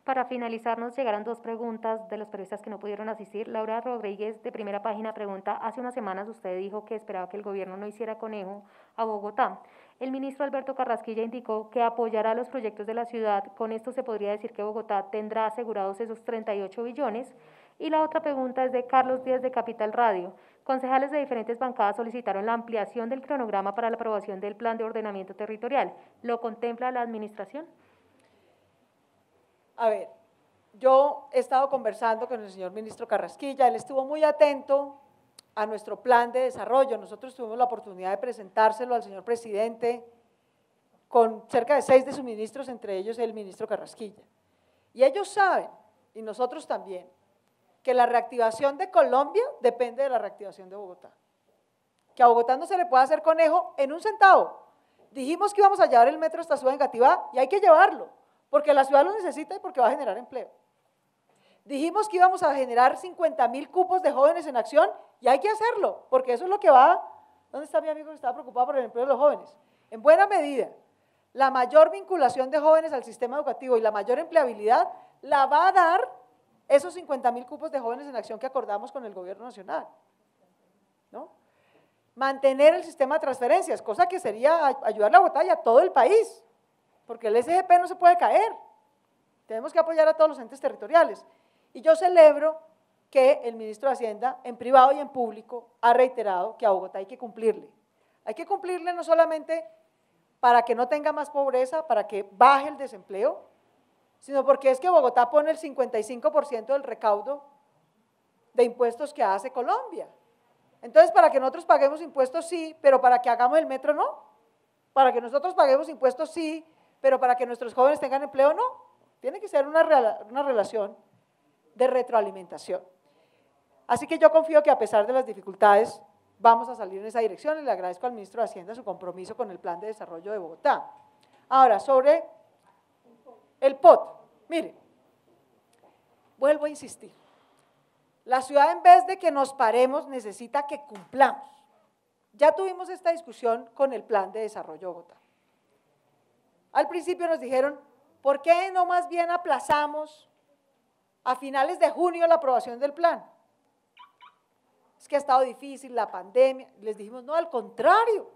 Para finalizar, nos llegaron 2 preguntas de los periodistas que no pudieron asistir. Laura Rodríguez, de Primera Página, pregunta: hace unas semanas usted dijo que esperaba que el gobierno no hiciera conejo a Bogotá. El ministro Alberto Carrasquilla indicó que apoyará los proyectos de la ciudad. Con esto se podría decir que Bogotá tendrá asegurados esos 38 billones. Y la otra pregunta es de Carlos Díaz, de Capital Radio. Concejales de diferentes bancadas solicitaron la ampliación del cronograma para la aprobación del Plan de Ordenamiento Territorial. ¿Lo contempla la administración? A ver, yo he estado conversando con el señor ministro Carrasquilla, él estuvo muy atento a nuestro plan de desarrollo. Nosotros tuvimos la oportunidad de presentárselo al señor presidente con cerca de 6 de sus ministros, entre ellos el ministro Carrasquilla. Y ellos saben, y nosotros también, que la reactivación de Colombia depende de la reactivación de Bogotá. Que a Bogotá no se le puede hacer conejo en un centavo, Dijimos que íbamos a llevar el metro hasta Ciudad Engativá y hay que llevarlo, porque la ciudad lo necesita y porque va a generar empleo. Dijimos que íbamos a generar 50.000 cupos de jóvenes en acción y hay que hacerlo, porque eso es lo que va. ¿Dónde está mi amigo que estaba preocupado por el empleo de los jóvenes? En buena medida, la mayor vinculación de jóvenes al sistema educativo y la mayor empleabilidad la va a dar esos 50.000 cupos de jóvenes en acción que acordamos con el gobierno nacional, ¿no? Mantener el sistema de transferencias, cosa que sería ayudar a Bogotá y a todo el país, porque el SGP no se puede caer. Tenemos que apoyar a todos los entes territoriales. Y yo celebro que el ministro de Hacienda, en privado y en público, ha reiterado que a Bogotá hay que cumplirle. Hay que cumplirle no solamente para que no tenga más pobreza, para que baje el desempleo, sino porque es que Bogotá pone el 55% del recaudo de impuestos que hace Colombia. Entonces, para que nosotros paguemos impuestos sí, pero para que hagamos el metro no. Para que nosotros paguemos impuestos sí, pero para que nuestros jóvenes tengan empleo no. Tiene que ser una relación de retroalimentación. Así que yo confío que a pesar de las dificultades vamos a salir en esa dirección y le agradezco al ministro de Hacienda su compromiso con el Plan de Desarrollo de Bogotá. Ahora, sobre el POT, mire, vuelvo a insistir, la ciudad en vez de que nos paremos necesita que cumplamos. Ya tuvimos esta discusión con el Plan de Desarrollo de Bogotá. Al principio nos dijeron, ¿por qué no más bien aplazamos a finales de junio la aprobación del plan? Es que ha estado difícil la pandemia. Les dijimos, no, al contrario.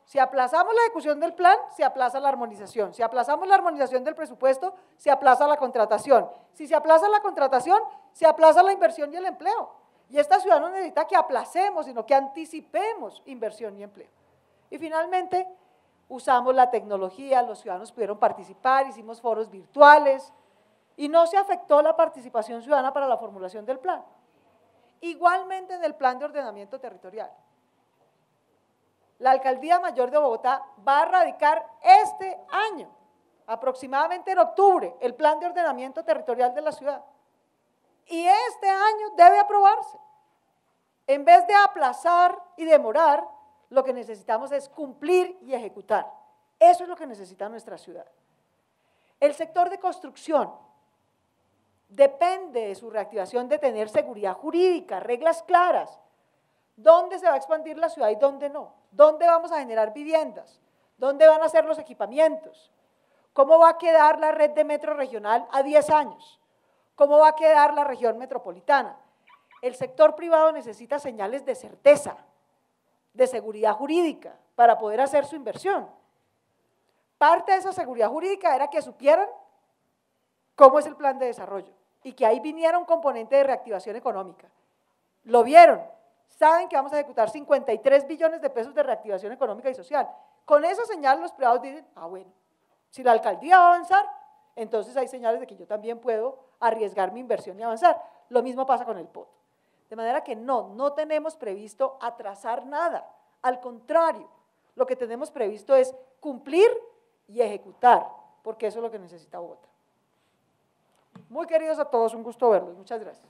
Si aplazamos la ejecución del plan, se aplaza la armonización. Si aplazamos la armonización del presupuesto, se aplaza la contratación. Si se aplaza la contratación, se aplaza la inversión y el empleo. Y esta ciudad no necesita que aplacemos, sino que anticipemos inversión y empleo. Y finalmente, usamos la tecnología, los ciudadanos pudieron participar, hicimos foros virtuales y no se afectó la participación ciudadana para la formulación del plan. Igualmente en el plan de ordenamiento territorial. La Alcaldía Mayor de Bogotá va a radicar este año, aproximadamente en octubre, el plan de ordenamiento territorial de la ciudad. Y este año debe aprobarse. En vez de aplazar y demorar, lo que necesitamos es cumplir y ejecutar. Eso es lo que necesita nuestra ciudad. El sector de construcción depende de su reactivación de tener seguridad jurídica, reglas claras. ¿Dónde se va a expandir la ciudad y dónde no? ¿Dónde vamos a generar viviendas? ¿Dónde van a ser los equipamientos? ¿Cómo va a quedar la red de metro regional a 10 años? ¿Cómo va a quedar la región metropolitana? El sector privado necesita señales de certeza, de seguridad jurídica para poder hacer su inversión. Parte de esa seguridad jurídica era que supieran cómo es el plan de desarrollo y que ahí viniera un componente de reactivación económica. Lo vieron, saben que vamos a ejecutar 53 billones de pesos de reactivación económica y social. Con esa señal los privados dicen, bueno, si la alcaldía va a avanzar, entonces hay señales de que yo también puedo arriesgar mi inversión y avanzar. Lo mismo pasa con el POT. De manera que no tenemos previsto atrasar nada. Al contrario, lo que tenemos previsto es cumplir y ejecutar, porque eso es lo que necesita Bogotá. Muy queridos a todos, un gusto verlos. Muchas gracias.